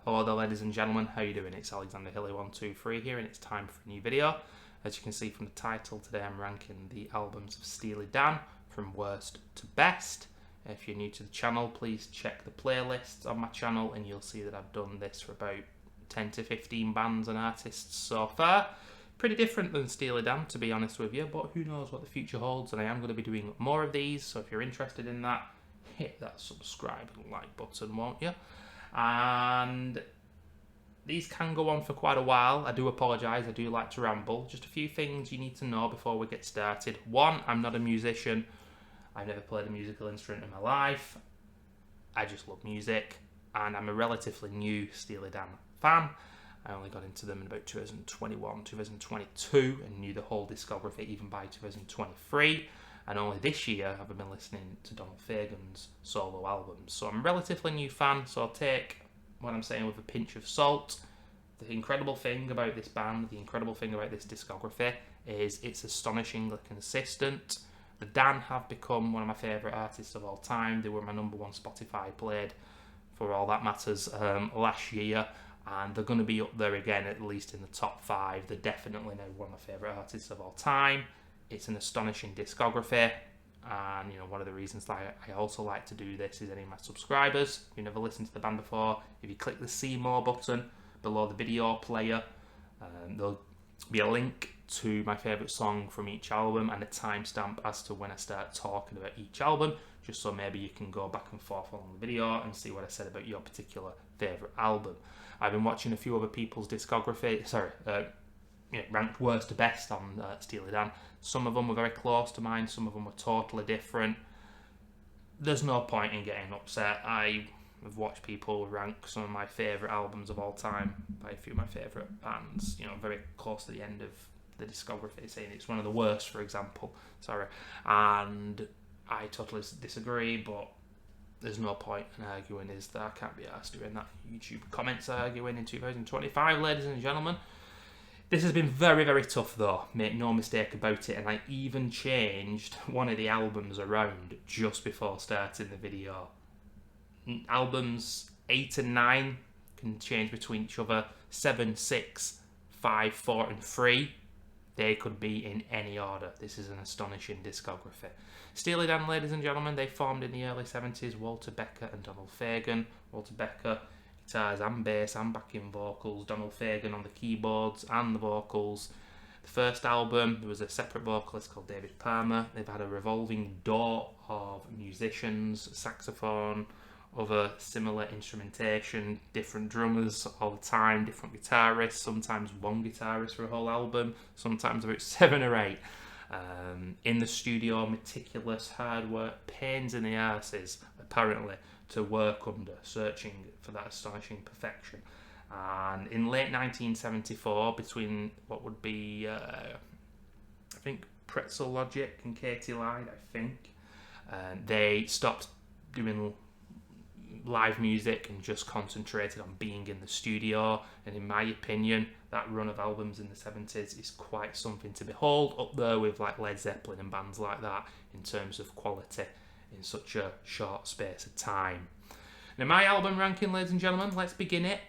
Hello there, ladies and gentlemen, how you doing? It's Alexander Hilly123 here, and it's time for a new video. As you can see from the title, today I'm ranking the albums of Steely Dan from worst to best. If you're new to the channel, please check the playlists on my channel and you'll see that I've done this for about 10 to 15 bands and artists so far. Pretty different than Steely Dan, to be honest with you, but who knows what the future holds, and I am going to be doing more of these, so if you're interested in that, hit that subscribe and like button, won't you? And these can go on for quite a while. I do apologise, I do like to ramble. Just a few things you need to know before we get started. One, I'm not a musician. I've never played a musical instrument in my life. I just love music, and I'm a relatively new Steely Dan fan. I only got into them in about 2021, 2022, and knew the whole discography even by 2023. And only this year have I been listening to Donald Fagen's solo albums. So I'm a relatively new fan, so I'll take what I'm saying with a pinch of salt. The incredible thing about this band, the incredible thing about this discography, is it's astonishingly consistent. The Dan have become one of my favourite artists of all time. They were my number one Spotify played, for all that matters, last year. And they're going to be up there again, at least in the top 5. They're definitely now one of my favourite artists of all time. It's an astonishing discography, and one of the reasons that I also like to do this is any of my subscribers who never listened to the band before, if you click the See More button below the video player, there'll be a link to my favourite song from each album and a timestamp as to when I start talking about each album, just so maybe you can go back and forth along the video and see what I said about your particular favourite album. I've been watching a few other people's discography, ranked worst to best on Steely Dan. Some of them were very close to mine, some of them were totally different. There's no point in getting upset. I have watched people rank some of my favourite albums of all time by a few of my favourite bands, very close to the end of the discography, saying it's one of the worst, for example. And I totally disagree, but there's no point in arguing, is there? I can't be asked doing that YouTube comments arguing in 2025, ladies and gentlemen. This has been very, very tough though, make no mistake about it, and I even changed one of the albums around just before starting the video. Albums 8 and 9 can change between each other. 7, 6, 5, 4 and 3, they could be in any order. This is an astonishing discography. Steely Dan, ladies and gentlemen, they formed in the early 70s, Walter Becker and Donald Fagen. Walter Becker, guitars and bass and backing vocals, Donald Fagen on the keyboards and the vocals. The first album, there was a separate vocalist called David Palmer. They've had a revolving door of musicians, saxophone, other similar instrumentation, different drummers all the time, different guitarists, sometimes one guitarist for a whole album, sometimes about 7 or 8. In the studio, meticulous hard work, pains in the arses, apparently, to work under, searching for that astonishing perfection. And in late 1974, between what would be, I think, Pretzel Logic and Katy lied, they stopped doing live music and just concentrated on being in the studio. And in my opinion, that run of albums in the 70s is quite something to behold, up there with like Led Zeppelin and bands like that in terms of quality in such a short space of time. Now, my album ranking, ladies and gentlemen, let's begin it.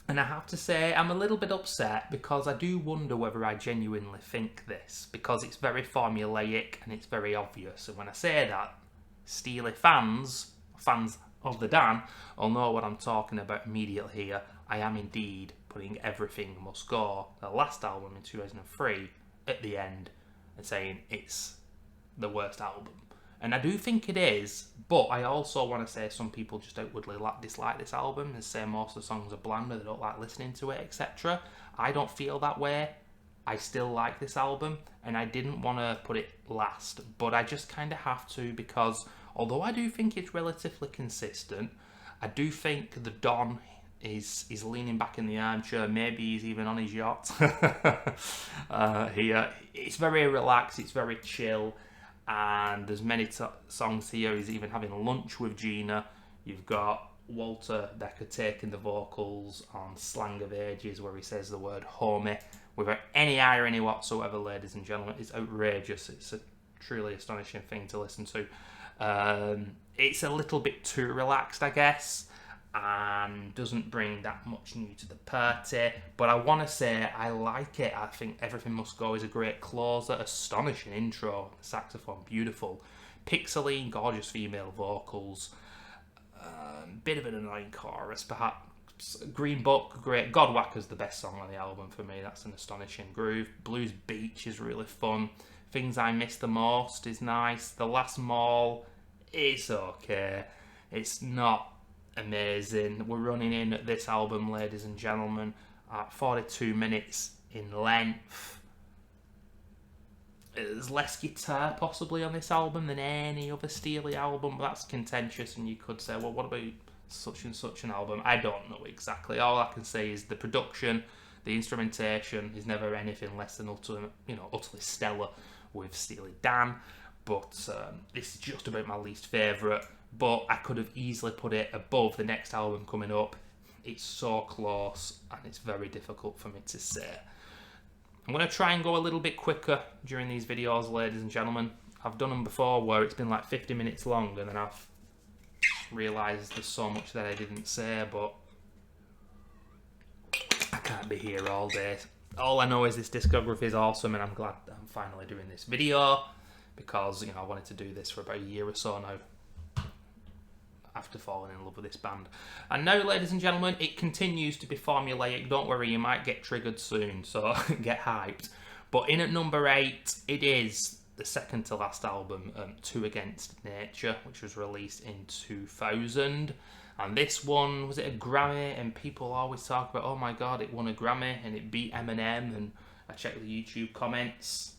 And I have to say, I'm a little bit upset because I do wonder whether I genuinely think this, because it's very formulaic and it's very obvious. And when I say that, Steely fans of the Dan will know what I'm talking about immediately here. I am indeed putting Everything Must Go, the last album in 2003, at the end and saying it's the worst album. And I do think it is, but I also want to say some people just outwardly dislike this album and say most of the songs are bland or they don't like listening to it, etc. I don't feel that way. I still like this album, and I didn't want to put it last, but I just kind of have to, because although I do think it's relatively consistent, I do think the Don is leaning back in the armchair. Maybe he's even on his yacht. Here, it's very relaxed, it's very chill. And there's many songs here. He's even having lunch with Gina. You've got Walter Becker taking the vocals on Slang of Ages, where he says the word homie without any irony whatsoever, ladies and gentlemen. It's outrageous. It's a truly astonishing thing to listen to. It's a little bit too relaxed, I guess. and doesn't bring that much new to the party. But I want to say I like it. I think Everything Must Go is a great closer, astonishing intro, saxophone, beautiful, pixely, gorgeous female vocals, bit of an annoying chorus, perhaps. Green Book, great. Godwhacker's the best song on the album for me. That's an astonishing groove. Blues Beach is really fun. Things I Miss the Most is nice. The Last Mall, it's okay. It's not amazing. We're running in at this album, ladies and gentlemen, at 42 minutes in length. There's less guitar possibly on this album than any other Steely album. That's contentious, and you could say, well, what about such and such an album? I don't know exactly. All I can say is the production, the instrumentation is never anything less than utterly stellar with Steely Dan. But this is just about my least favourite. But I could have easily put it above the next album coming up. It's so close, and it's very difficult for me to say. I'm going to try and go a little bit quicker during these videos, ladies and gentlemen. I've done them before where it's been like 50 minutes long, and then I've realised there's so much that I didn't say, but I can't be here all day. All I know is this discography is awesome, and I'm glad that I'm finally doing this video, because I wanted to do this for about a year or so now after falling in love with this band. And now, ladies and gentlemen, it continues to be formulaic. Don't worry, you might get triggered soon, so get hyped. But in at number 8, it is the second to last album, Two Against Nature, which was released in 2000. And this one, was it a Grammy? And people always talk about, oh my god, it won a Grammy and it beat Eminem. And I checked the YouTube comments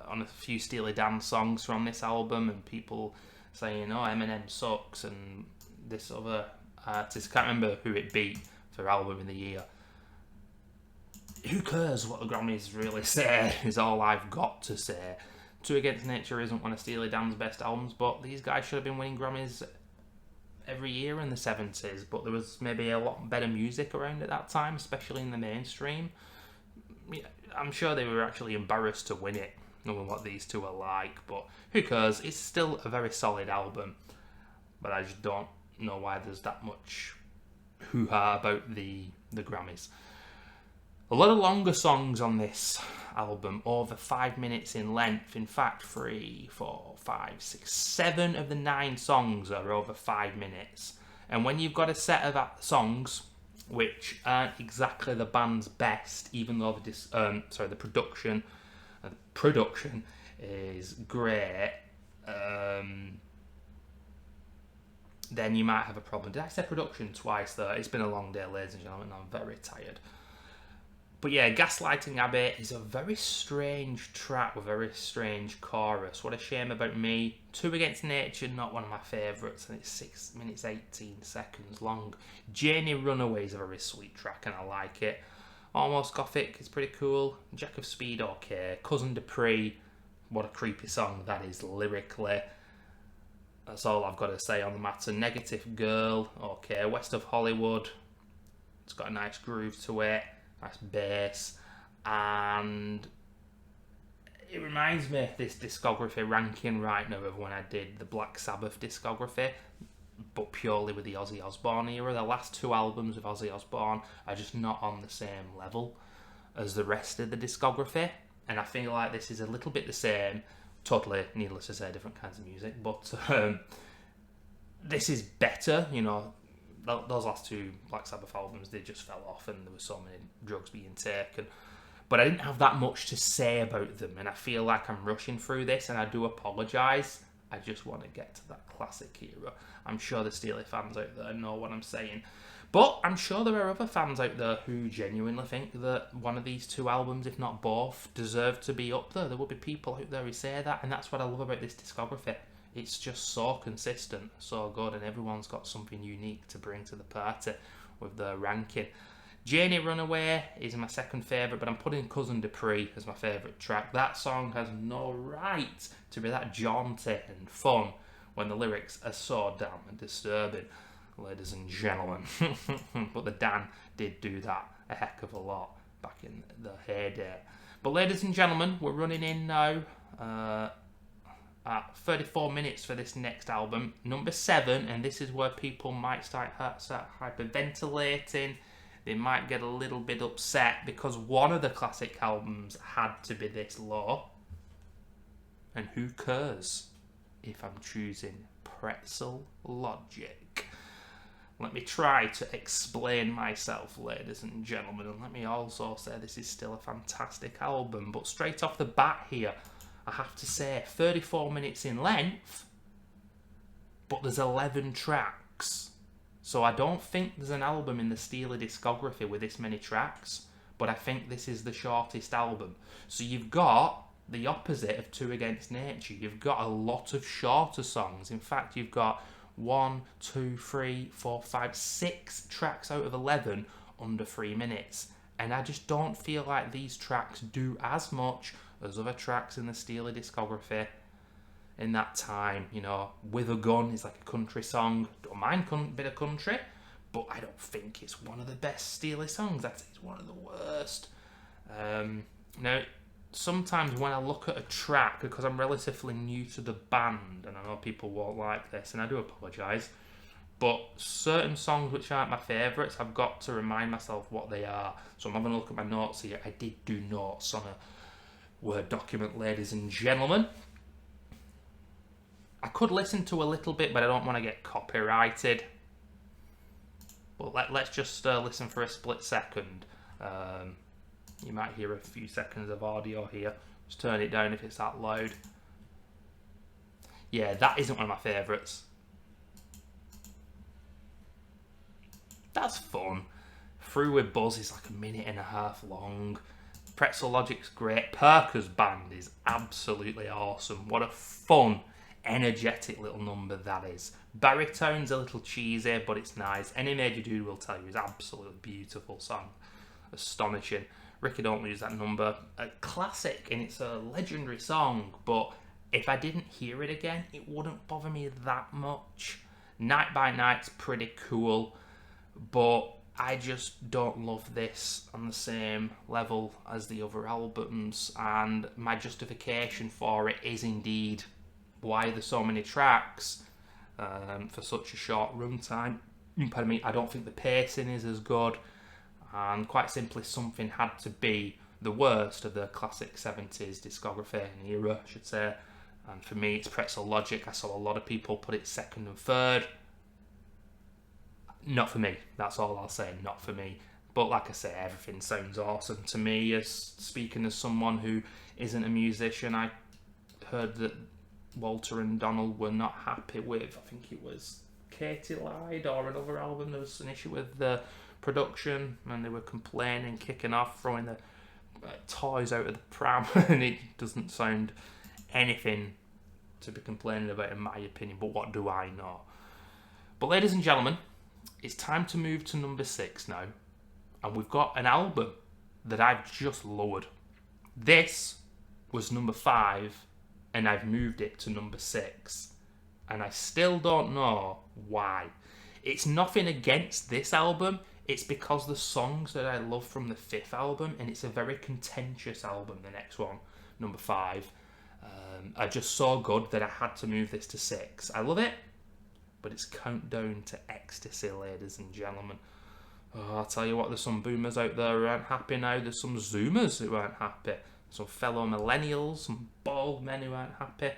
on a few Steely Dan songs from this album, and people saying, oh, Eminem sucks, and this other artist, can't remember who it beat for album in the year. Who cares what the Grammys really say, is all I've got to say. Two Against Nature isn't one of Steely Dan's best albums, but these guys should have been winning Grammys every year in the 70s, but there was maybe a lot better music around at that time, especially in the mainstream. I'm sure they were actually embarrassed to win it, knowing what these two are like, but who cares? It's still a very solid album, but I just don't know why there's that much hoo-ha about the Grammys. A lot of longer songs on this album, over 5 minutes in length. In fact, 3, 4, 5, 6, 7 of the 9 songs are over 5 minutes. And when you've got a set of songs which aren't exactly the band's best, even though the production is great, then you might have a problem. Did I say production twice though? It's been a long day, ladies and gentlemen, and I'm very tired. But yeah, Gaslighting Abbey is a very strange track with a very strange chorus. What a shame about me. Two Against Nature, not one of my favourites, and it's 6 minutes 18 seconds long. Janie Runaway is a very sweet track, and I like it. Almost Gothic is pretty cool. Jack of Speed, okay. Cousin Dupree, what a creepy song that is lyrically. That's all I've got to say on the matter. Negative Girl, okay. West of Hollywood, it's got a nice groove to it. Nice bass, and it reminds me of this discography ranking right now of when I did the Black Sabbath discography, but purely with the Ozzy Osbourne era. The last 2 albums of Ozzy Osbourne are just not on the same level as the rest of the discography, and I feel like this is a little bit the same. Totally, needless to say, different kinds of music, but this is better, Those last 2 Black Sabbath albums, they just fell off, and there were so many drugs being taken. But I didn't have that much to say about them, and I feel like I'm rushing through this, and I do apologise. I just want to get to that classic era. I'm sure the Steely fans out there know what I'm saying. But I'm sure there are other fans out there who genuinely think that one of these 2 albums, if not both, deserve to be up there. There will be people out there who say that, and that's what I love about this discography. It's just so consistent, so good, and everyone's got something unique to bring to the party with their ranking. Janie Runaway is my second favourite, but I'm putting Cousin Dupree as my favourite track. That song has no right to be that jaunty and fun when the lyrics are so damn disturbing, ladies and gentlemen. But the Dan did do that a heck of a lot back in the heyday. But ladies and gentlemen, we're running in now at 34 minutes for this next album, number 7, and this is where people might start hyperventilating. They might get a little bit upset because one of the classic albums had to be this low. And who cares if I'm choosing Pretzel Logic? Let me try to explain myself, ladies and gentlemen, and let me also say this is still a fantastic album. But straight off the bat here, I have to say 34 minutes in length, but there's 11 tracks. So I don't think there's an album in the Steely discography with this many tracks, but I think this is the shortest album. So you've got the opposite of Two Against Nature. You've got a lot of shorter songs. In fact, you've got 1, 2, 3, 4, 5, 6 tracks out of 11 under 3 minutes. And I just don't feel like these tracks do as much as other tracks in the Steely discography in that time. You know, With a Gun is like a country song. Don't mind a bit of country, but I don't think it's one of the best Steely songs. I'd say it's one of the worst. Now, sometimes when I look at a track, because I'm relatively new to the band, and I know people won't like this, and I do apologise, but certain songs which aren't my favourites, I've got to remind myself what they are. So I'm having a look at my notes here. I did do notes on a Word document, ladies and gentlemen. I could listen to a little bit, but I don't want to get copyrighted. But let's just listen for a split second. You might hear a few seconds of audio here. Just turn it down if it's that loud. Yeah, that isn't one of my favourites. That's fun. Through with Buzz is like 1.5 minutes long. Pretzel Logic's great. Perker's band is absolutely awesome. What a fun, energetic little number that is. Baritone's a little cheesy, but it's nice. Any Major Dude will tell you it's absolutely beautiful song. Astonishing. Ricky Don't Lose That Number. A classic, and it's a legendary song, but if I didn't hear it again, it wouldn't bother me that much. Night by Night's pretty cool, but I just don't love this on the same level as the other albums, and my justification for it is indeed why there's so many tracks for such a short runtime. Pardon me, I don't think the pacing is as good, and quite simply something had to be the worst of the classic 70s discography and era, I should say. And for me, it's Pretzel Logic. I saw a lot of people put it second and third. Not for me. That's all I'll say. Not for me. But like I say, everything sounds awesome to me. As speaking as someone who isn't a musician, I heard that Walter and Donald were not happy with, I think it was Katy lied or another album. There was an issue with the production, and they were complaining, kicking off, throwing the toys out of the pram, and it doesn't sound anything to be complaining about, in my opinion. But what do I know? But ladies and gentlemen, it's time to move to number 6 now, and we've got an album that I've just lowered. This was number 5, and I've moved it to number 6, and I still don't know why. It's nothing against this album, it's because the songs that I love from the 5th album, and it's a very contentious album, the next one, number 5, are just so good that I had to move this to 6. I love it, but it's Countdown to Ecstasy, ladies and gentlemen. Oh, I'll tell you what, there's some boomers out there who aren't happy now. There's some zoomers who aren't happy. Some fellow millennials, some bald men who aren't happy.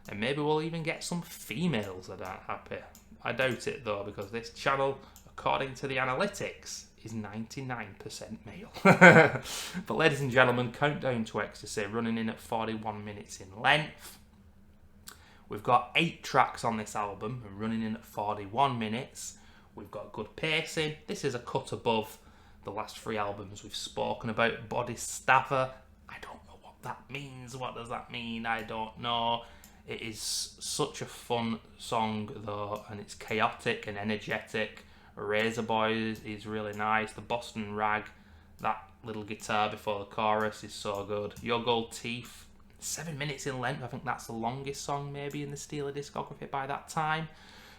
And maybe we'll even get some females that aren't happy. I doubt it though, because this channel, according to the analytics, is 99% male. But ladies and gentlemen, Countdown to Ecstasy, running in at 41 minutes in length. We've got 8 tracks on this album, and running in at 41 minutes. We've got good pacing. This is a cut above the last 3 albums we've spoken about. Bodhisattva, I don't know what that means. What does that mean? I don't know. It is such a fun song though, and it's chaotic and energetic. Razor Boy is really nice. The Boston Rag, that little guitar before the chorus is so good. Your Gold Teeth, 7 minutes in length. I think that's the longest song maybe in the Steely discography by that time.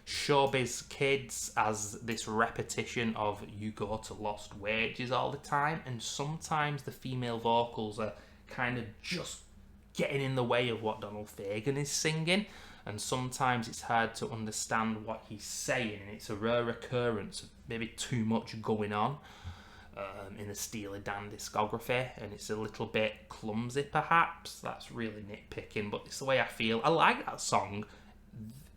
Showbiz Kids as this repetition of You Go to Lost Wages all the time, and sometimes the female vocals are kind of just getting in the way of what Donald Fagen is singing, and sometimes it's hard to understand what he's saying, and it's a rare occurrence of maybe too much going on in the Steely Dan discography, and it's a little bit clumsy perhaps. That's really nitpicking, but it's the way I feel. I like that song.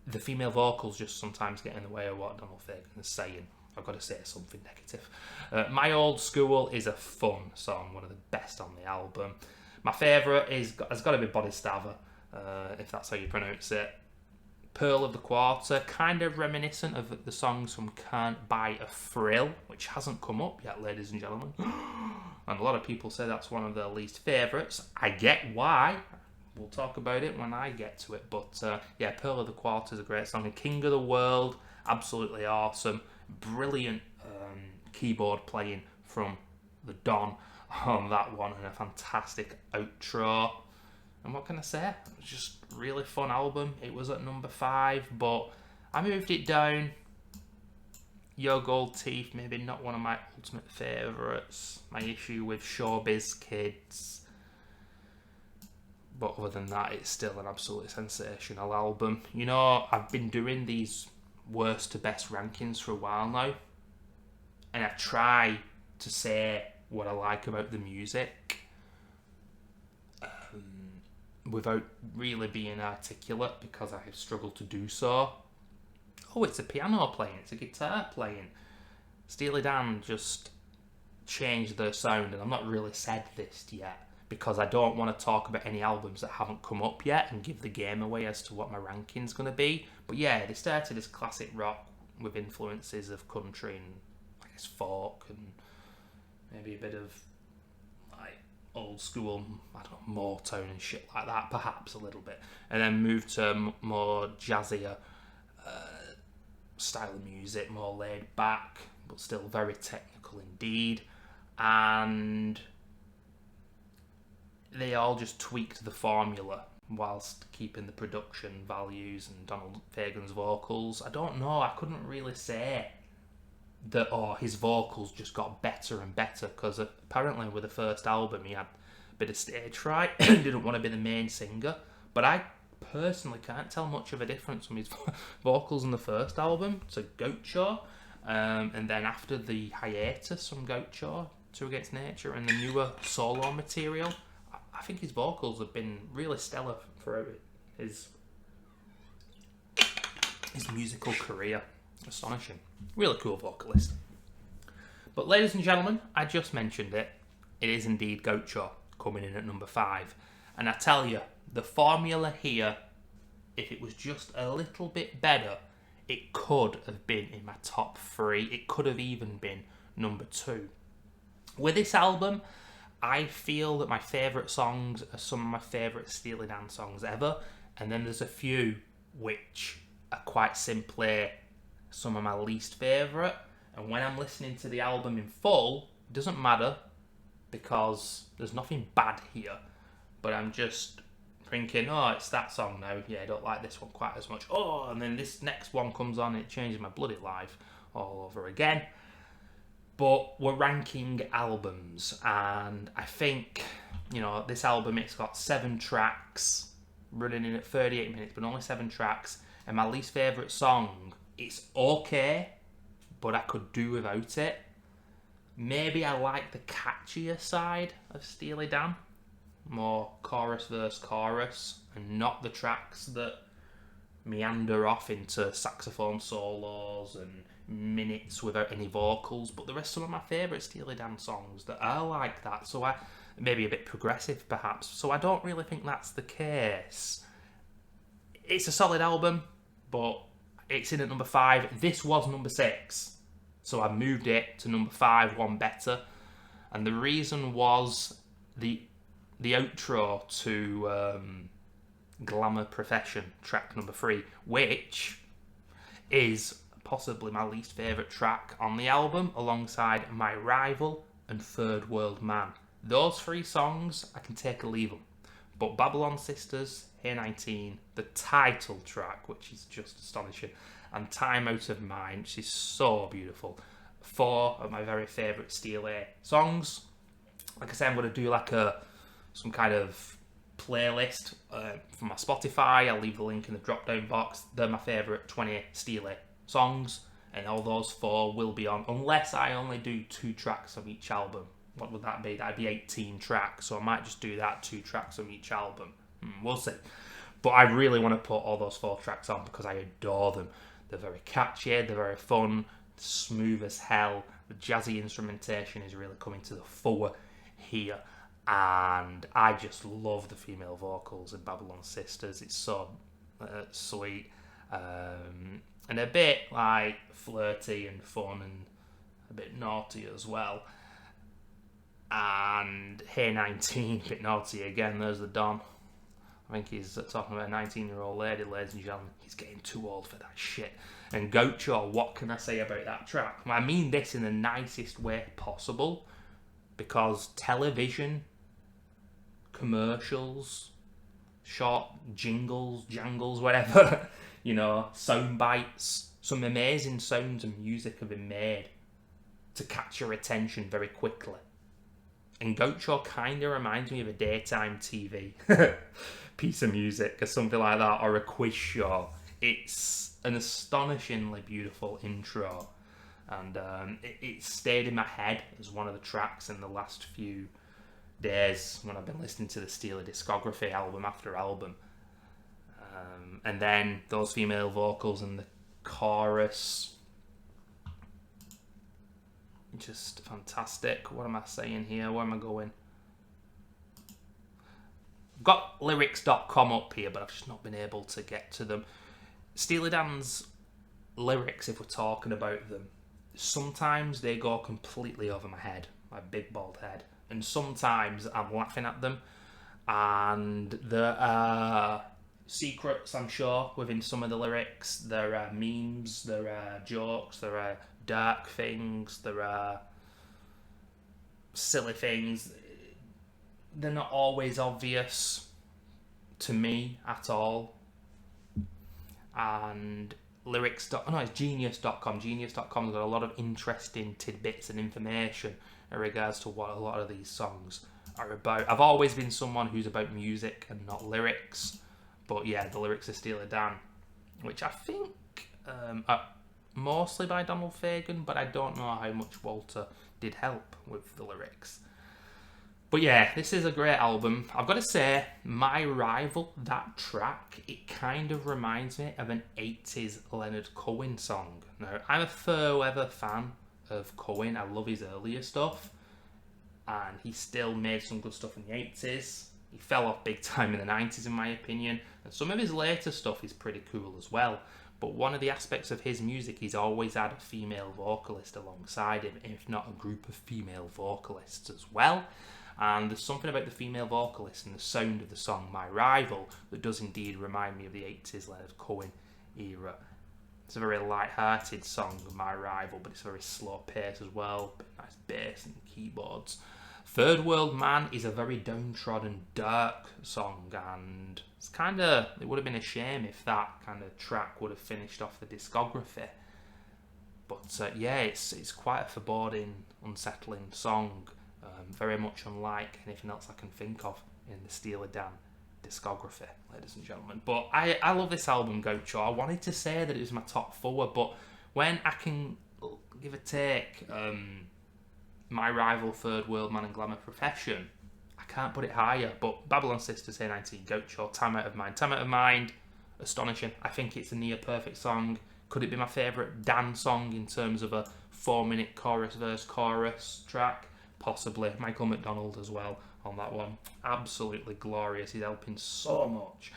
The female vocals just sometimes get in the way of what Donald Fagen is saying. I've got to say something negative. My Old School is a fun song, one of the best on the album. My favourite has got to be Bodhisattva, if that's how you pronounce it. Pearl of the Quarter, kind of reminiscent of the songs from Can't Buy a Thrill, which hasn't come up yet, ladies and gentlemen. And a lot of people say that's one of their least favourites. I get why. We'll talk about it when I get to it. But yeah, Pearl of the Quarter is a great song. And King of the World, absolutely awesome. Brilliant keyboard playing from the Don on that one, and a fantastic outro. And what can I say? It was just a really fun album. It was at number 5, but I moved it down. Your Gold Teeth, maybe not one of my ultimate favourites. My issue with Showbiz Kids. But other than that, it's still an absolutely sensational album. You know, I've been doing these worst to best rankings for a while now, and I try to say what I like about the music without really being articulate, because I have struggled to do so. Oh, it's a piano playing, it's a guitar playing. Steely Dan just changed their sound, and I've not really said this yet because I don't want to talk about any albums that haven't come up yet and give the game away as to what my ranking's going to be. But yeah, they started as classic rock with influences of country and I guess folk and maybe a bit of like old school, I don't know, Motown and shit like that, perhaps a little bit, and then moved to more jazzier style of music, more laid back but still very technical indeed, and they all just tweaked the formula whilst keeping the production values and Donald Fagen's vocals. I don't know, I couldn't really say that, his vocals just got better and better, because apparently with the first album he had a bit of stage fright and didn't want to be the main singer. But I personally can't tell much of a difference from his vocals in the first album to Gaucho, and then after the hiatus from Gaucho to Against Nature and the newer solo material, I think his vocals have been really stellar throughout his musical career. Astonishing. Really cool vocalist. But ladies and gentlemen, I just mentioned it. It is indeed Gaucho coming in at number 5. And I tell you, the formula here, if it was just a little bit better, it could have been in my top 3. It could have even been number 2. With this album, I feel that my favourite songs are some of my favourite Steely Dan songs ever, and then there's a few which are quite simply some of my least favourite. And when I'm listening to the album in full, it doesn't matter because there's nothing bad here, but I'm just thinking, oh, it's that song now, yeah, I don't like this one quite as much, and then this next one comes on and it changes my bloody life all over again. But we're ranking albums, and I think, you know, this album, it's got 7 tracks, running in at 38 minutes, but only 7 tracks, and my least favourite song, it's okay, but I could do without it. Maybe I like the catchier side of Steely Dan, more chorus verse chorus, and not the tracks that meander off into saxophone solos and minutes without any vocals. But there are some of my favourite Steely Dan songs that are like that, so I maybe a bit progressive perhaps, so I don't really think that's the case. It's a solid album, but it's in at number 5. This was number 6, so I moved it to number 5, one better. And the reason was the outro to Glamour Profession, track number 3, which is possibly my least favourite track on the album, alongside My Rival and Third World Man. Those 3 songs, I can take or leave them. But Babylon Sisters, Hey 19, the title track, which is just astonishing, and Time Out of Mind, which is so beautiful. 4 of my very favourite Steely songs. Like I said, I'm going to do like some kind of playlist for my Spotify. I'll leave the link in the drop down box. They're my favourite 20 Steely songs, and all those 4 will be on, unless I only do 2 tracks of each album. What would that be? That'd be 18 tracks, so I might just do that, 2 tracks of each album. We'll see. But I really want to put all those 4 tracks on because I adore them. They're very catchy, they're very fun, smooth as hell. The jazzy instrumentation is really coming to the fore here. And I just love the female vocals in Babylon Sisters. It's so sweet. And a bit like flirty and fun and a bit naughty as well. And Hey 19, a bit naughty again. There's the Don. I think he's talking about a 19-year-old lady, ladies and gentlemen. He's getting too old for that shit. And Gaucho, what can I say about that track? I mean this in the nicest way possible, because television, commercials, short jangles, whatever, sound bites, some amazing sounds and music have been made to catch your attention very quickly. And Gaucho kind of reminds me of a daytime TV piece of music or something like that, or a quiz show. It's an astonishingly beautiful intro, and it stayed in my head as one of the tracks in the last few days when I've been listening to the Steely discography album after album. And then those female vocals and the chorus, just fantastic. What am I saying here? Where am I going? I've got lyrics.com up here, but I've just not been able to get to them. Steely Dan's lyrics, if we're talking about them, sometimes they go completely over my head, my big bald head, and sometimes I'm laughing at them, and there are secrets, I'm sure, within some of the lyrics. There are memes, there are jokes, there are dark things, there are silly things. They're not always obvious to me at all. And it's genius.com. Genius.com's got a lot of interesting tidbits and information in regards to what a lot of these songs are about. I've always been someone who's about music and not lyrics, but yeah, the lyrics of Steely Dan, which I think are mostly by Donald Fagen, but I don't know how much Walter did help with the lyrics. But yeah, this is a great album. I've got to say, My Rival, that track, it kind of reminds me of an 80s Leonard Cohen song. Now, I'm a forever fan of Cohen. I love his earlier stuff, and he still made some good stuff in the 80s. He fell off big time in the 90s, in my opinion, and some of his later stuff is pretty cool as well. But one of the aspects of his music, he's always had a female vocalist alongside him, if not a group of female vocalists as well. And there's something about the female vocalist and the sound of the song My Rival that does indeed remind me of the 80s Leonard Cohen era. It's a very light-hearted song, My Rival, but it's very slow pace as well. Nice bass and keyboards. Third World Man is a very downtrodden, dark song, and it would have been a shame if that kind of track would have finished off the discography. But yeah, it's quite a foreboding, unsettling song. Very much unlike anything else I can think of in the Steely Dan discography, ladies and gentlemen. But I love this album, Gaucho. I wanted to say that it was my top 4, but when I can give a take, My Rival, Third World Man and Glamour Profession, I can't put it higher. But Babylon Sisters, Hey 19, Gaucho, Time Out of Mind. Time Out of Mind, astonishing. I think it's a near perfect song. Could it be my favourite Dan song in terms of a 4-minute chorus, verse, chorus track? Possibly. Michael McDonald as well on that one. Absolutely glorious. He's helping so much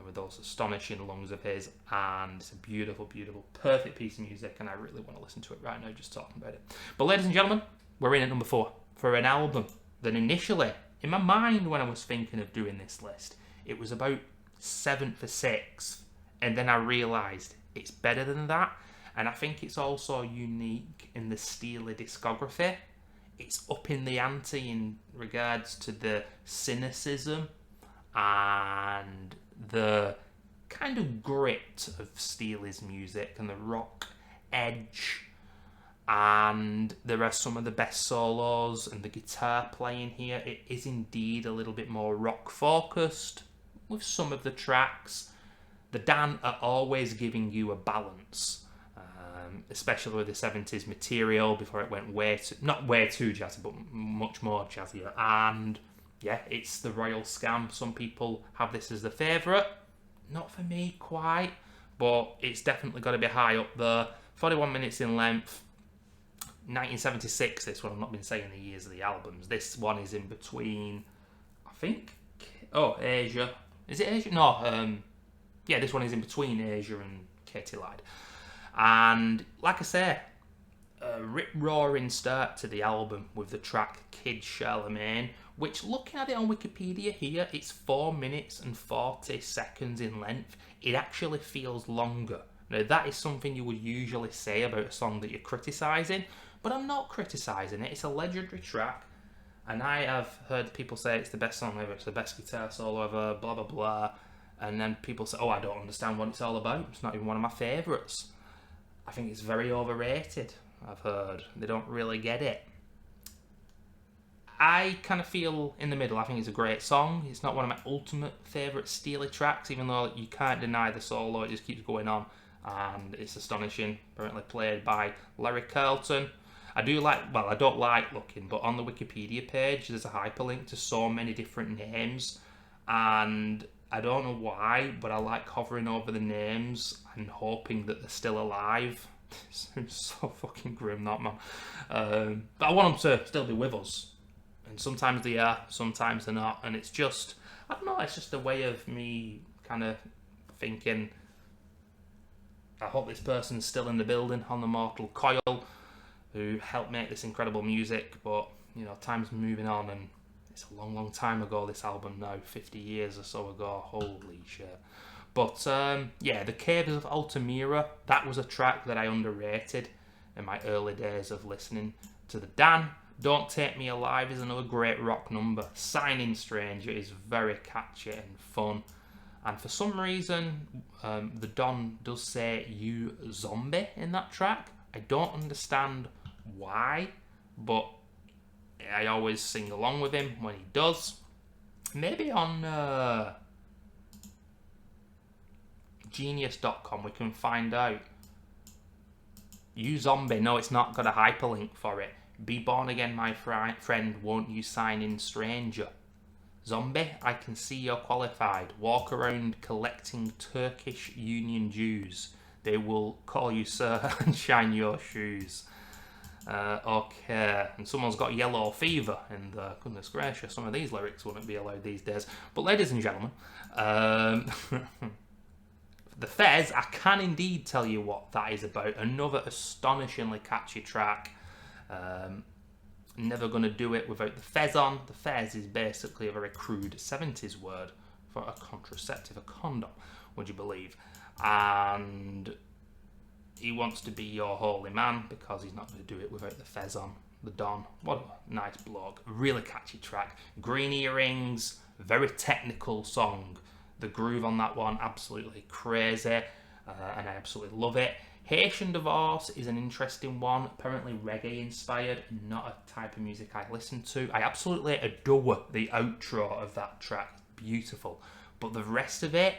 with those astonishing lungs of his, and it's a beautiful, beautiful, perfect piece of music, and I really want to listen to it right now just talking about it. But ladies and gentlemen, we're in at number 4 for an album that initially, in my mind when I was thinking of doing this list, it was about 7th or 6th, and then I realised it's better than that, and I think it's also unique in the Steely discography. It's up in the ante in regards to the cynicism and the kind of grit of Steely's music and the rock edge and there are some of the best solos and the guitar playing here. It is indeed a little bit more rock focused with some of the tracks. The Dan are always giving you a balance, especially with the 70s material before it went not way too jazzy, but much more jazzier. And yeah, it's the Royal Scam. Some people have this as the favourite. Not for me quite, but it's definitely got to be high up there. 41 minutes in length. 1976, this one. I've not been saying the years of the albums. This one is in between, I think. Oh, Asia. Is it Asia? No, yeah, this one is in between Asia and Katy lied. And like I say, a rip-roaring start to the album with the track Kid Charlemagne, which, looking at it on Wikipedia here, it's 4 minutes and 40 seconds in length. It actually feels longer. Now, that is something you would usually say about a song that you're criticising, but I'm not criticising it. It's a legendary track, and I have heard people say it's the best song ever, it's the best guitar solo ever, blah, blah, blah. And then people say, oh, I don't understand what it's all about. It's not even one of my favourites. I think it's very overrated, I've heard. They don't really get it. I kind of feel in the middle. I think it's a great song. It's not one of my ultimate favourite Steely tracks, even though you can't deny the solo. It just keeps going on, and it's astonishing. Apparently played by Larry Carlton. I don't like looking, but on the Wikipedia page, there's a hyperlink to so many different names, and I don't know why, but I like hovering over the names and hoping that they're still alive. It's so fucking grim, that man. But I want them to still be with us. And sometimes they are, sometimes they're not. And it's just, I don't know, it's just a way of me kind of thinking, I hope this person's still in the building on the mortal coil, who helped make this incredible music. But, you know, time's moving on, and it's a long, long time ago, this album now, 50 years or so ago, holy shit. But, yeah, The Caves of Altamira, that was a track that I underrated in my early days of listening to the Dan. Don't Take Me Alive is another great rock number. Signing Stranger is very catchy and fun. And for some reason, the Don does say "you zombie" in that track. I don't understand why, but I always sing along with him when he does. Maybe on Genius.com we can find out. You zombie. No, it's not got a hyperlink for it. Be born again, my friend, won't you sign in stranger? Zombie, I can see you're qualified. Walk around collecting Turkish Union dues. They will call you sir and shine your shoes. Okay, and someone's got yellow fever, and goodness gracious, some of these lyrics wouldn't be allowed these days. But ladies and gentlemen, The Fez, I can indeed tell you what that is about. Another astonishingly catchy track. Never gonna do it without the Fez on. The Fez is basically a very crude 70s word for a contraceptive, a condom, would you believe? And he wants to be your holy man because he's not going to do it without the Fez on. The Don, what a nice blog. Really catchy track. Green Earrings, very technical song. The groove on that one, absolutely crazy, and I absolutely love it. Haitian Divorce is an interesting one. Apparently reggae inspired, not a type of music I listen to. I absolutely adore the outro of that track. Beautiful. But the rest of it,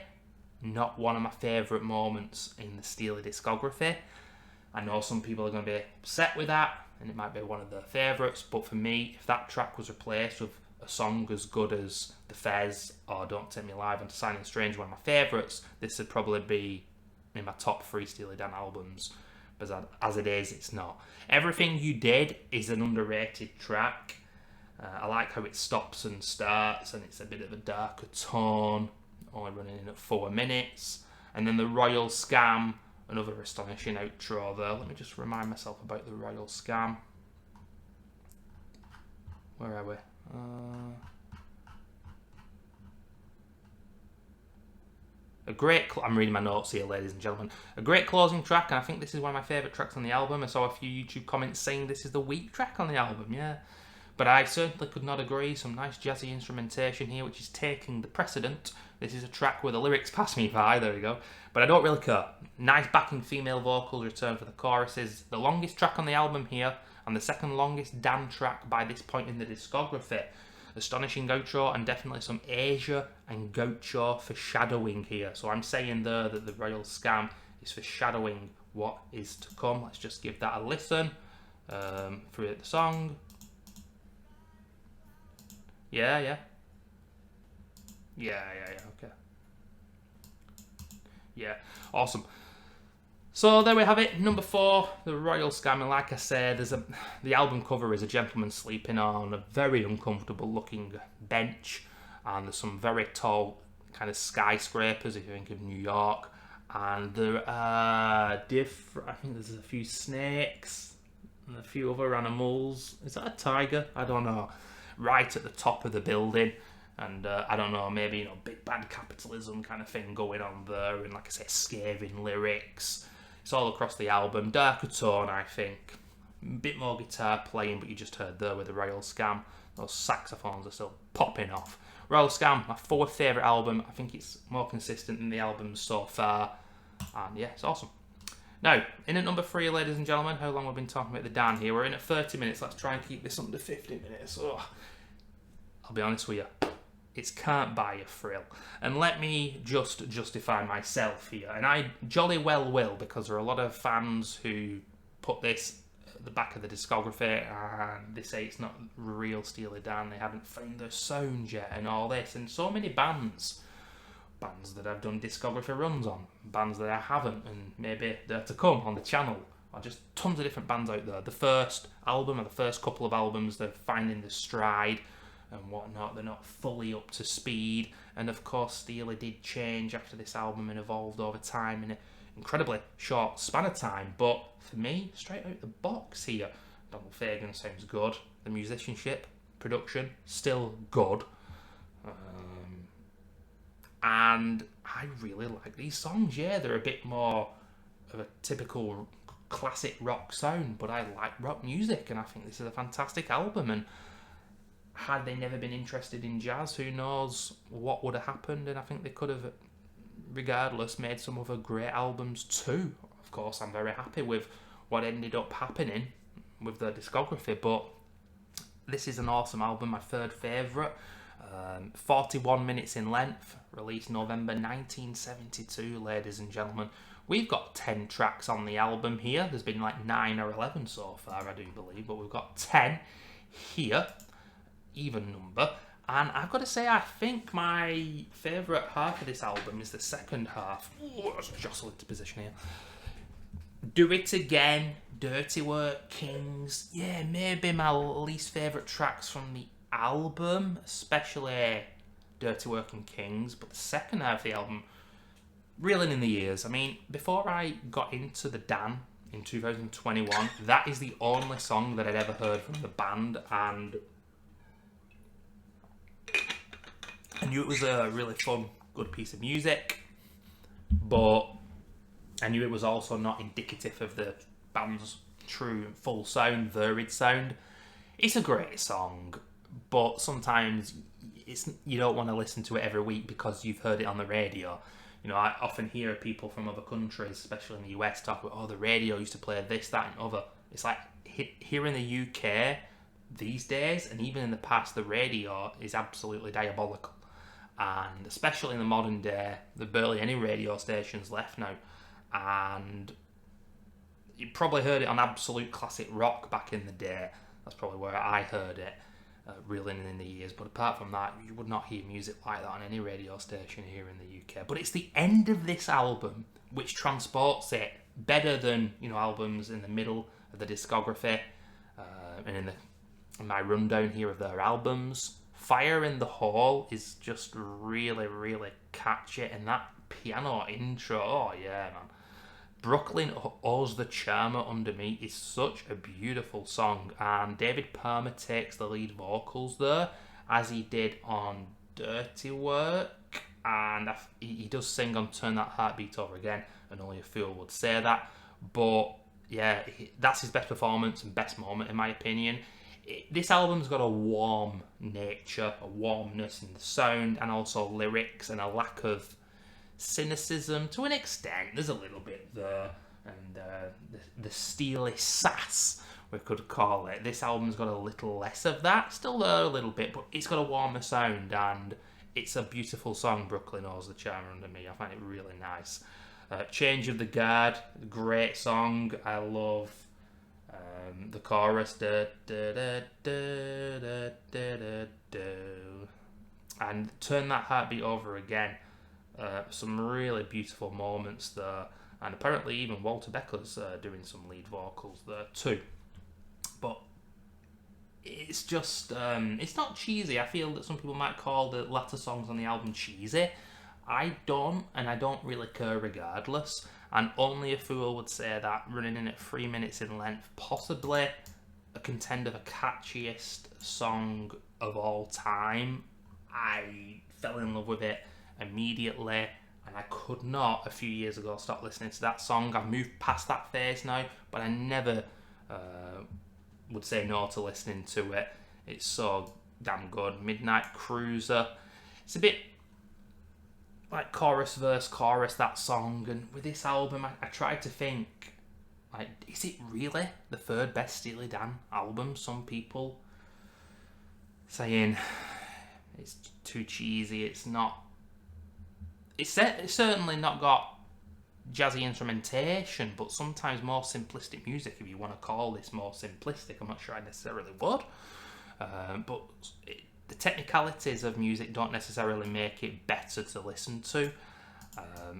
not one of my favourite moments in the Steely discography. I know some people are going to be upset with that, and it might be one of their favourites, but for me, if that track was replaced with a song as good as The Fez or Don't Take Me Alive and Signing Strange, one of my favourites, this would probably be in my top 3 Steely Dan albums. But as it is, it's not. Everything You Did is an underrated track. I like how it stops and starts, and it's a bit of a darker tone, only running in at 4 minutes. And then The Royal Scam, another astonishing outro there. Let me just remind myself about The Royal Scam. Where are we? I'm reading my notes here, ladies and gentlemen. A great closing track, and I think this is one of my favourite tracks on the album. I saw a few YouTube comments saying this is the weak track on the album, yeah. But I certainly could not agree. Some nice jazzy instrumentation here, which is taking the precedent This is a track where the lyrics pass me by, there we go. But I don't really care. Nice backing female vocals return for the choruses. The longest track on the album here, and the second longest Dan track by this point in the discography. Astonishing Gaucho, and definitely some Asia and Gaucho foreshadowing here. So I'm saying there that the Royal Scam is foreshadowing what is to come. Let's just give that a listen through the song. Yeah, okay. Yeah, awesome. So there we have it, number 4, the Royal Scam. And like I said, the album cover is a gentleman sleeping on a very uncomfortable looking bench, and there's some very tall kind of skyscrapers if you think of New York, and there are I think there's a few snakes and a few other animals. Is that a tiger? I don't know. Right at the top of the building. And I don't know, maybe, you know, big bad capitalism kind of thing going on there, and like I say, scathing lyrics. It's all across the album. Darker tone, I think. A bit more guitar playing, but you just heard there with the Royal Scam. Those saxophones are still popping off. Royal Scam, my 4th favourite album. I think it's more consistent than the albums so far. And yeah, it's awesome. Now, in at number 3, ladies and gentlemen, how long have we been talking about the Dan here? We're in at 30 minutes. Let's try and keep this under 50 minutes. Oh, I'll be honest with you. It's Can't Buy a Thrill. And let me just justify myself here. And I jolly well will, because there are a lot of fans who put this at the back of the discography and they say it's not real Steely Dan, they haven't found their sound yet and all this. And so many bands that I've done discography runs on, bands that I haven't, and maybe they're to come on the channel. Or just tons of different bands out there. The first album or the first couple of albums, they're finding the stride and whatnot, they're not fully up to speed. And of course, Steely did change after this album and evolved over time in an incredibly short span of time. But for me, straight out the box here, Donald Fagen sounds good. The musicianship, production, still good. And I really like these songs. Yeah, they're a bit more of a typical classic rock sound, but I like rock music, and I think this is a fantastic album. And had they never been interested in jazz, who knows what would have happened. And I think they could have, regardless, made some other great albums too. Of course, I'm very happy with what ended up happening with their discography, but this is an awesome album, my 3rd favourite. 41 minutes in length, released November 1972, ladies and gentlemen. We've got 10 tracks on the album here. There's been like 9 or 11 so far, I do believe, but we've got 10 here. Even number. And I've got to say, I think my favourite half of this album is the second half. Ooh, let's jostle into position here. Do It Again, Dirty Work, Kings. Yeah, maybe my least favourite tracks from the album, especially Dirty Work and Kings. But the second half of the album, reeling in the ears. I mean, before I got into the Dan in 2021, that is the only song that I'd ever heard from the band, and I knew it was a really fun, good piece of music, but I knew it was also not indicative of the band's true full sound, varied sound. It's a great song, but sometimes you don't want to listen to it every week because you've heard it on the radio. You know, I often hear people from other countries, especially in the US, talk about, oh, the radio used to play this, that, and other. It's like here in the UK these days, and even in the past, the radio is absolutely diabolical. And especially in the modern day, there are barely any radio stations left now. And you probably heard it on Absolute Classic Rock back in the day. That's probably where I heard it, reeling in the years. But apart from that, you would not hear music like that on any radio station here in the UK. But it's the end of this album which transports it better than, you know, albums in the middle of the discography. And in my rundown here of their albums, Fire in the Hall is just really, really catchy. And that piano intro, oh yeah, man. Brooklyn Owes the Charmer Under Me is such a beautiful song. And David Palmer takes the lead vocals there, as he did on Dirty Work. And he does sing on Turn That Heartbeat Over Again, and only a fool would say that. But yeah, that's his best performance and best moment, in my opinion. This album's got a warm nature, a warmness in the sound, and also lyrics, and a lack of cynicism to an extent. There's a little bit there, and the steely sass, we could call it. This album's got a little less of that, still there a little bit, but it's got a warmer sound, and it's a beautiful song, Brooklyn Owes the Charmer Under Me. I find it really nice. Change of the Guard, great song. I love the chorus, da, da, da, da, da, da, da, da. And Turn That Heartbeat Over Again. Some really beautiful moments there, and apparently even Walter Becker's doing some lead vocals there too. But it's just, it's not cheesy. I feel that some people might call the latter songs on the album cheesy. I don't, and I don't really care regardless. And only a fool would say that, running in at 3 minutes in length, possibly a contender for catchiest song of all time. I fell in love with it immediately, and I could not, a few years ago, stop listening to that song. I've moved past that phase now, but I never would say no to listening to it. It's so damn good. Midnight Cruiser. It's a bit like chorus, verse, chorus, that song. And with this album, I tried to think, like, is it really the third best Steely Dan album? Some people saying it's too cheesy, it's not. It's certainly not got jazzy instrumentation, but sometimes more simplistic music, if you want to call this more simplistic. I'm not sure I necessarily would. But the technicalities of music don't necessarily make it better to listen to.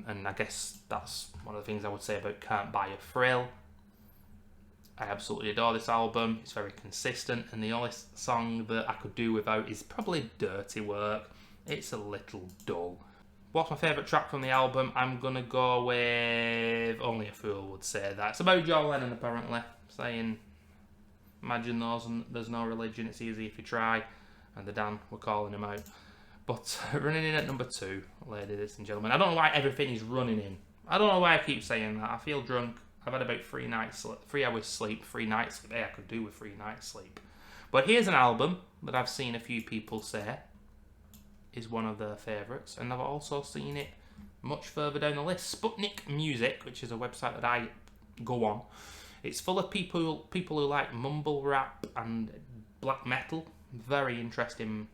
And I guess that's one of the things I would say about Can't Buy a Thrill. I absolutely adore this album. It's very consistent, and the only song that I could do without is probably Dirty Work. It's a little dull. What's my favourite track from the album? I'm going to go with Only a Fool would say that. It's about John Lennon, apparently, saying, imagine there's no religion, it's easy if you try. And the Dan were calling him out. But running in at number 2, ladies and gentlemen. I don't know why everything is running in. I don't know why I keep saying that. I feel drunk. I've had about 3 hours sleep. 3 nights sleep. Hey, I could do with 3 nights sleep. But here's an album that I've seen a few people say is one of their favourites, and I've also seen it much further down the list. Sputnik Music, which is a website that I go on. It's full of people who like mumble rap and black metal. Very interesting,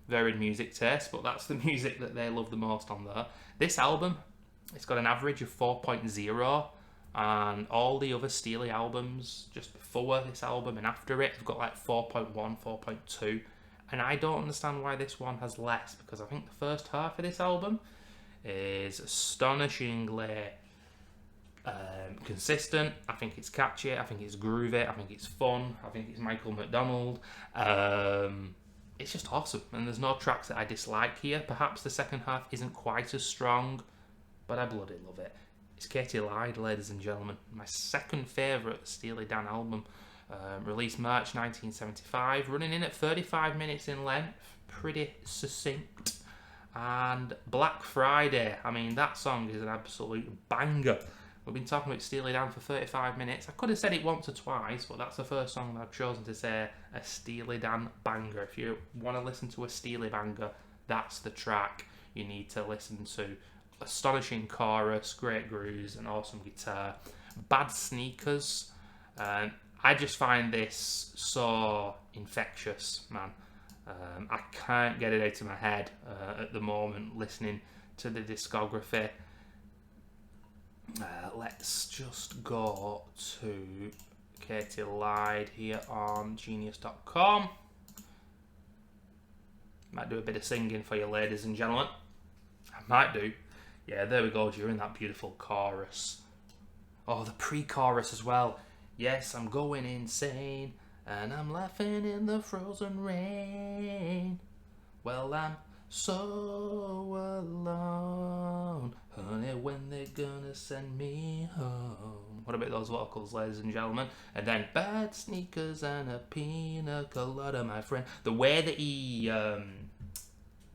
varied music taste, but that's the music that they love the most on there. This album, it's got an average of 4.0, and all the other Steely albums just before this album and after it have got like 4.1, 4.2, and I don't understand why this one has less, because I think the first half of this album is astonishingly consistent. I think it's catchy, I think it's groovy, I think it's fun, I think it's Michael McDonald. It's just awesome, and there's no tracks that I dislike here. Perhaps the second half isn't quite as strong, but I bloody love it. It's Katy lied, ladies and gentlemen. My second favourite Steely Dan album, released March 1975, running in at 35 minutes in length, pretty succinct. And Black Friday, I mean, that song is an absolute banger. We've been talking about Steely Dan for 35 minutes. I could have said it once or twice, but that's the first song that I've chosen to say a Steely Dan banger. If you want to listen to a Steely banger, that's the track you need to listen to. Astonishing chorus, great grooves, and awesome guitar. Bad Sneakers. I just find this so infectious, man. I can't get it out of my head at the moment, listening to the discography. Let's just go to Katy Lied here on Genius.com. Might do a bit of singing for you, ladies and gentlemen. I might do. Yeah, there we go, during that beautiful chorus. Oh, the pre-chorus as well. Yes, I'm going insane, and I'm laughing in the frozen rain. Well, I'm so alone, honey, when they're gonna send me home. What about those vocals, ladies and gentlemen? And then bad sneakers and a pina colada, my friend. The way that he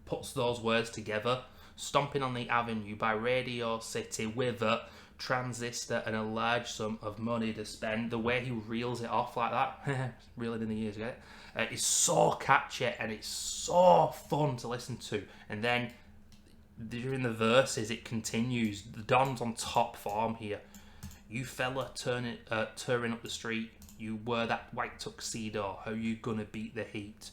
puts those words together, Stomping on the Avenue by Radio City with a transistor and a large sum of money to spend. The way he reels it off like that, reeling in the ears, you get it? It's so catchy and it's so fun to listen to. And then during the verses, it continues. The Don's on top form here. You fella touring up the street. You wear that white tuxedo. How you gonna beat the heat?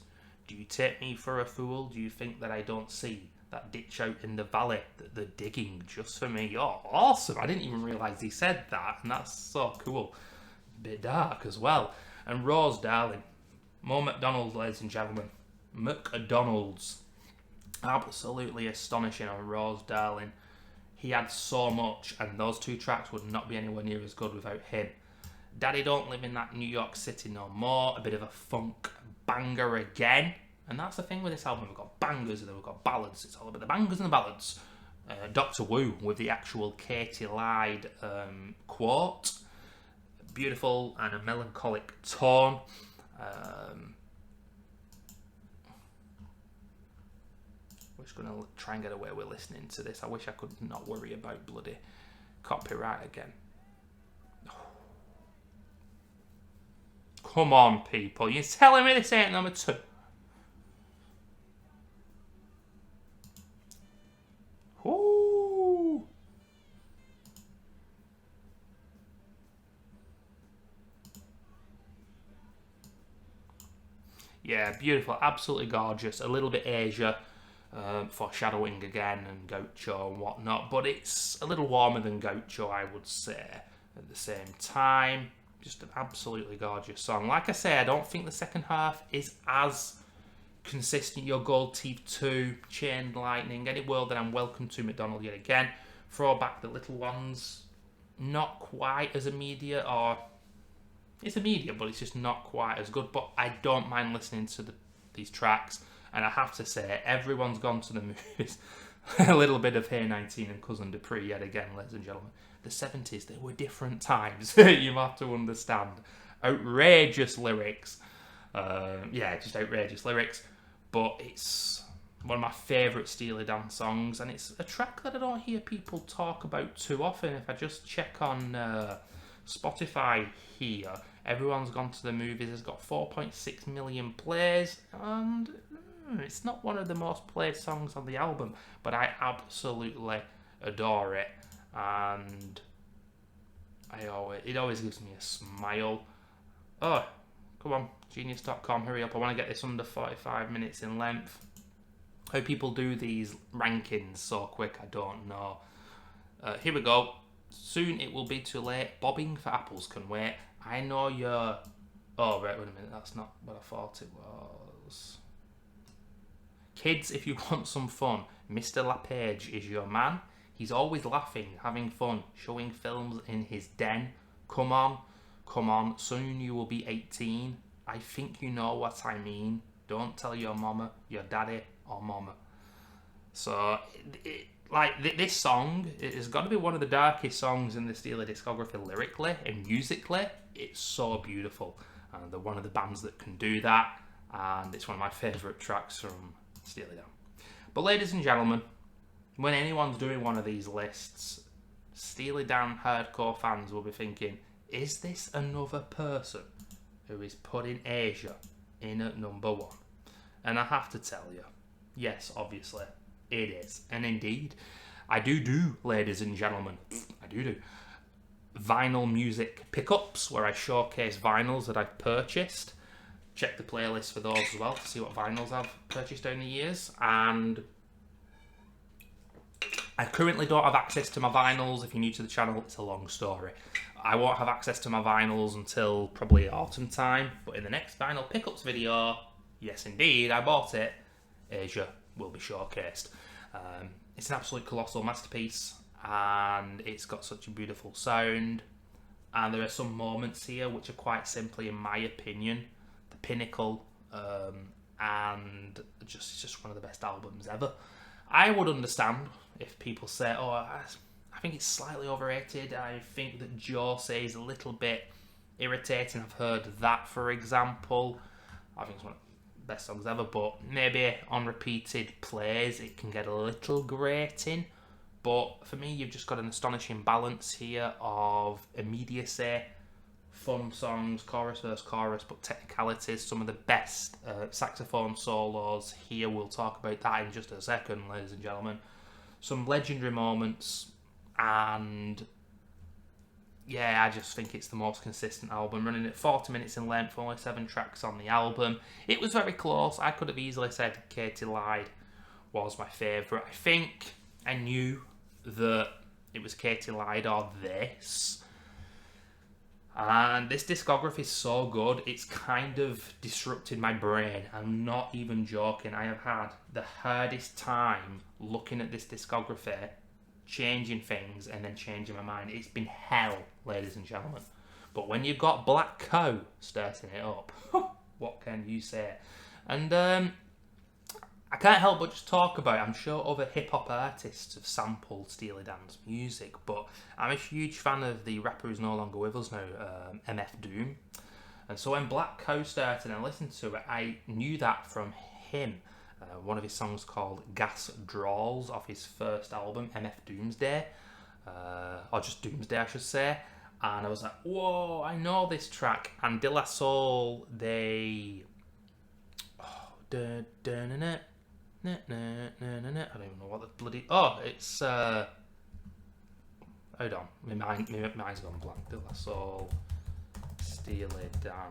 Do you take me for a fool? Do you think that I don't see that ditch out in the valley that they're digging just for me? Oh, awesome. I didn't even realise he said that, and that's so cool. A bit dark as well. And Rose Darling. More McDonald's, ladies and gentlemen. McDonald's. Absolutely astonishing on Rose Darling. He had so much, and those two tracks would not be anywhere near as good without him. Daddy Don't Live in That New York City No More. A bit of a funk banger again. And that's the thing with this album. We've got bangers and then we've got ballads. It's all about the bangers and the ballads. Doctor Wu with the actual Katy lied quote. Beautiful and a melancholic tone. We're just going to try and get away with listening to this. I wish I could not worry about bloody copyright again. Come on, people. You're telling me this ain't number 2? Ooh. Yeah, beautiful. Absolutely gorgeous. A little bit Asia. Foreshadowing again and Gaucho and whatnot, but it's a little warmer than Gaucho, I would say, at the same time. Just an absolutely gorgeous song. Like I say, I don't think the second half is as consistent. Your Gold Teeth 2, Chained Lightning, Any World That I'm Welcome to, McDonald yet again. Throw Back the Little Ones, not quite as immediate, or it's immediate, but it's just not quite as good. But I don't mind listening to these tracks. And I have to say, Everyone's Gone to the Movies. A little bit of Hey 19 and Cousin Dupree yet again, ladies and gentlemen. The 70s, they were different times. You have to understand. Outrageous lyrics. Just outrageous lyrics. But it's one of my favourite Steely Dan songs. And it's a track that I don't hear people talk about too often. If I just check on Spotify here, Everyone's Gone to the Movies has got 4.6 million plays. And it's not one of the most played songs on the album, but I absolutely adore it, and it always gives me a smile. Oh, come on, Genius.com, hurry up! I want to get this under 45 minutes in length. How people do these rankings so quick, I don't know. Here we go. Soon it will be too late. Bobbing for apples can wait. I know you're. Oh right, wait a minute. That's not what I thought it was. Kids, if you want some fun, Mr. LaPage is your man. He's always laughing, having fun, showing films in his den. Come on, soon you will be 18. I think you know what I mean. Don't tell your mama, your daddy, or mama. So, this song, it has got to be one of the darkest songs in the Steely discography lyrically and musically. It's so beautiful. And they're one of the bands that can do that. And it's one of my favourite tracks from Steely Dan. But ladies and gentlemen, when anyone's doing one of these lists, Steely Dan hardcore fans will be thinking, is this another person who is putting Asia in at number 1? And I have to tell you, yes, obviously, it is. And indeed, I do, ladies and gentlemen, I do vinyl music pickups where I showcase vinyls that I've purchased. Check the playlist for those as well to see what vinyls I've purchased down the years. And I currently don't have access to my vinyls. If you're new to the channel, it's a long story. I won't have access to my vinyls until probably autumn time. But in the next vinyl pickups video, yes indeed, I bought it. Asia will be showcased. It's an absolute colossal masterpiece. And it's got such a beautiful sound. And there are some moments here which are quite simply, in my opinion, the pinnacle, and it's just one of the best albums ever. I would understand if people say, oh, I think it's slightly overrated. I think that Jose is a little bit irritating. I've heard that, for example. I think it's one of the best songs ever, but maybe on repeated plays it can get a little grating. But for me, you've just got an astonishing balance here of immediacy, fun songs, chorus versus chorus, but technicalities, some of the best saxophone solos here. We'll talk about that in just a second, ladies and gentlemen. Some legendary moments, and yeah, I just think it's the most consistent album, running at 40 minutes in length, only 7 tracks on the album. It was very close. I could have easily said Katy Lied was my favourite. I think I knew that it was Katy Lied or this. And this discography is so good, it's kind of disrupted my brain. I'm not even joking. I have had the hardest time looking at this discography, changing things and then changing my mind. It's been hell, ladies and gentlemen. But when you've got Black Cow starting it up, what can you say? And I can't help but just talk about it. I'm sure other hip-hop artists have sampled Steely Dan's music, but I'm a huge fan of the rapper who's no longer with us now, MF Doom. And so when Black Cow started and I listened to it, I knew that from him. One of his songs called Gas Draws off his first album, MF Doomsday, or just Doomsday I should say, and I was like, whoa, I know this track. And De La Soul, they... I don't even know what the bloody... Oh, it's... Hold on, my mind's gone blank. De La Soul, Steely Dan...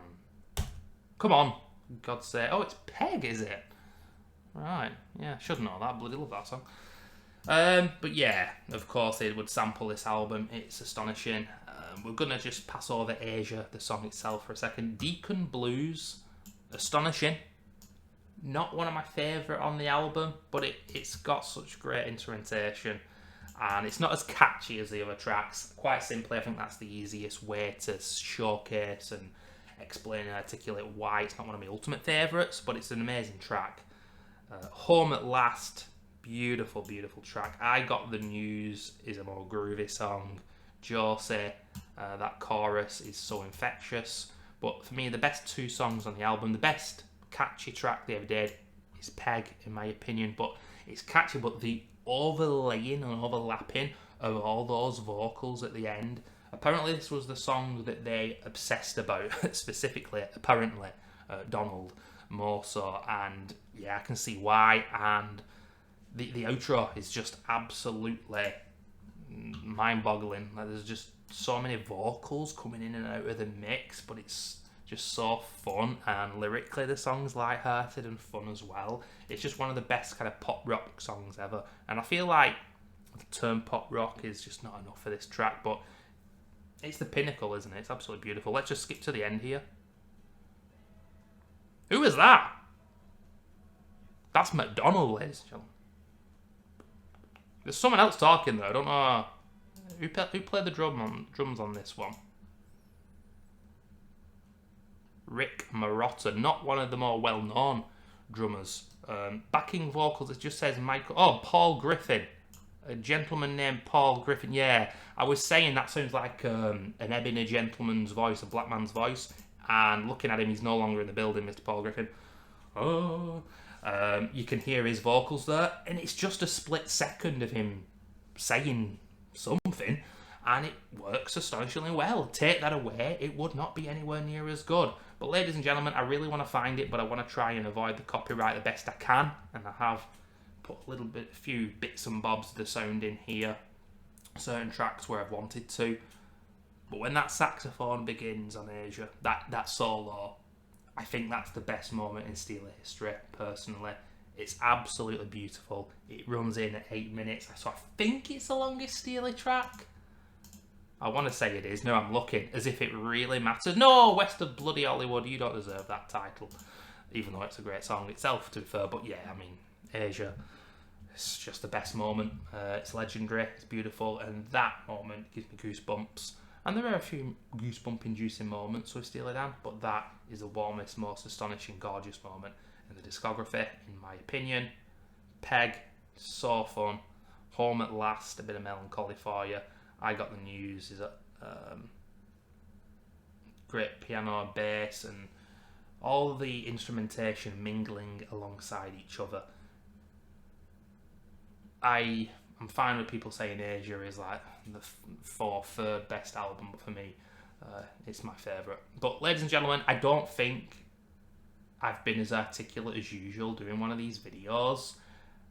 Come on, God's sake. Oh, it's Peg, is it? Right, yeah, should know that. Bloody love that song. But yeah, of course they would sample this album. It's astonishing. We're gonna just pass over Asia, the song itself, for a second. Deacon Blues, astonishing. Not one of my favourite on the album, but it's got such great instrumentation, and it's not as catchy as the other tracks. Quite simply, I think that's the easiest way to showcase and explain and articulate why it's not one of my ultimate favourites, but it's an amazing track. Home at Last, beautiful, beautiful track. I Got the News is a more groovy song. Josie, that chorus is so infectious. But for me, the best 2 songs on the album, the best catchy track they ever did is Peg, in my opinion. But it's catchy, but the overlaying and overlapping of all those vocals at the end. Apparently, this was the song that they obsessed about, specifically, apparently, Donald more so, and yeah, I can see why. And the outro is just absolutely mind-boggling. Like, there's just so many vocals coming in and out of the mix, but it's just so fun, and lyrically the song's light-hearted and fun as well. It's just one of the best kind of pop rock songs ever, and I feel like the term pop rock is just not enough for this track, but it's the pinnacle, isn't it? It's absolutely beautiful. Let's just skip to the end here. Who is that? That's McDonald, ladies and gentlemen. There's someone else talking though. I don't know who played the drums on this one. Rick Marotta, not one of the more well-known drummers. Backing vocals, it just says Michael. Oh, Paul Griffin, a gentleman named Paul Griffin. Yeah, I was saying that sounds like an ebony gentleman's voice, a black man's voice. And looking at him, he's no longer in the building, Mr. Paul Griffin. Oh, you can hear his vocals there, and it's just a split second of him saying something, and it works astonishingly well. Take that away, it would not be anywhere near as good. But ladies and gentlemen, I really want to find it, but I want to try and avoid the copyright the best I can, and I have put a few bits and bobs of the sound in here, certain tracks where I've wanted to. But when that saxophone begins on Asia, that solo, I think that's the best moment in Steely history, personally. It's absolutely beautiful. It runs in at 8 minutes, so I think it's the longest Steely track. I want to say it is. No, I'm looking as if it really matters. No, West of Bloody Hollywood, you don't deserve that title. Even though it's a great song itself, to be fair. But yeah, I mean, Asia, it's just the best moment. It's legendary, it's beautiful, and that moment gives me goosebumps. And there are a few goosebump-inducing moments with Steely Dan, but that is the warmest, most astonishing, gorgeous moment in the discography, in my opinion. Peg, so fun. Home at Last, a bit of melancholy for you. I Got the News is a great piano, bass, and all the instrumentation mingling alongside each other. I I'm fine with people saying Asia is like the third best album, but for me, it's my favourite. But ladies and gentlemen, I don't think I've been as articulate as usual doing one of these videos,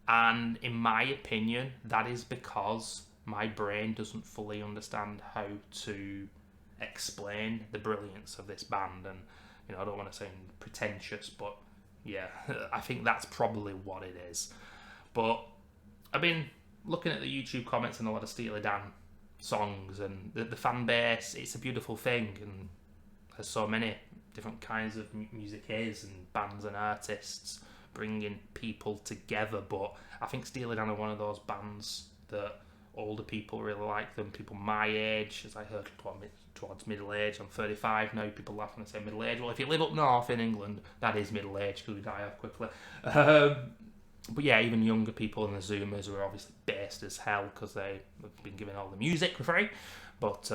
and in my opinion, that is because my brain doesn't fully understand how to explain the brilliance of this band. And I don't want to sound pretentious, but yeah, I think that's probably what it is. But I've been looking at the YouTube comments and a lot of Steely Dan songs, and the fan base, it's a beautiful thing, and there's so many different kinds of music is, and bands and artists bringing people together. But I think Steely Dan are one of those bands that older people really like them. People my age, as I heard towards middle age. I'm 35 now. People laugh when I say middle age. Well, if you live up north in England, that is middle age because we die off quickly. But yeah, even younger people and the Zoomers who are obviously based as hell because they've been given all the music for free. But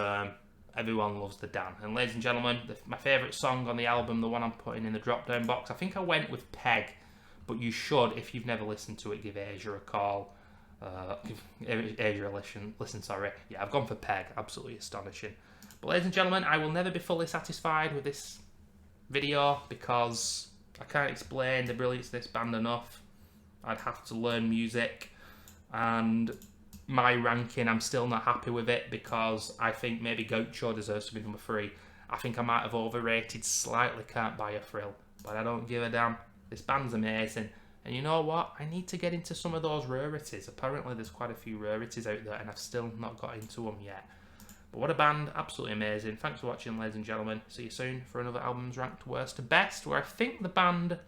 everyone loves the Dan. And ladies and gentlemen, my favourite song on the album, the one I'm putting in the drop-down box, I think I went with Peg. But you should, if you've never listened to it, give Asia a call. Give Asia a listen, sorry. Yeah, I've gone for Peg. Absolutely astonishing. But ladies and gentlemen, I will never be fully satisfied with this video because I can't explain the brilliance of this band enough. I'd have to learn music, and my ranking, I'm still not happy with it because I think maybe Gaucho deserves to be number 3. I think I might have overrated slightly Can't Buy a Thrill, but I don't give a damn. This band's amazing. And you know what? I need to get into some of those rarities. Apparently there's quite a few rarities out there and I've still not got into them yet. But what a band. Absolutely amazing. Thanks for watching, ladies and gentlemen. See you soon for another Albums Ranked Worst to Best, where I think the band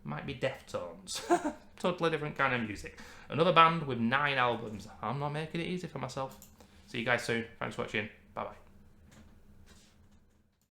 might be Deftones. Totally different kind of music. Another band with 9 albums. I'm not making it easy for myself. See you guys soon. Thanks for watching. Bye-bye.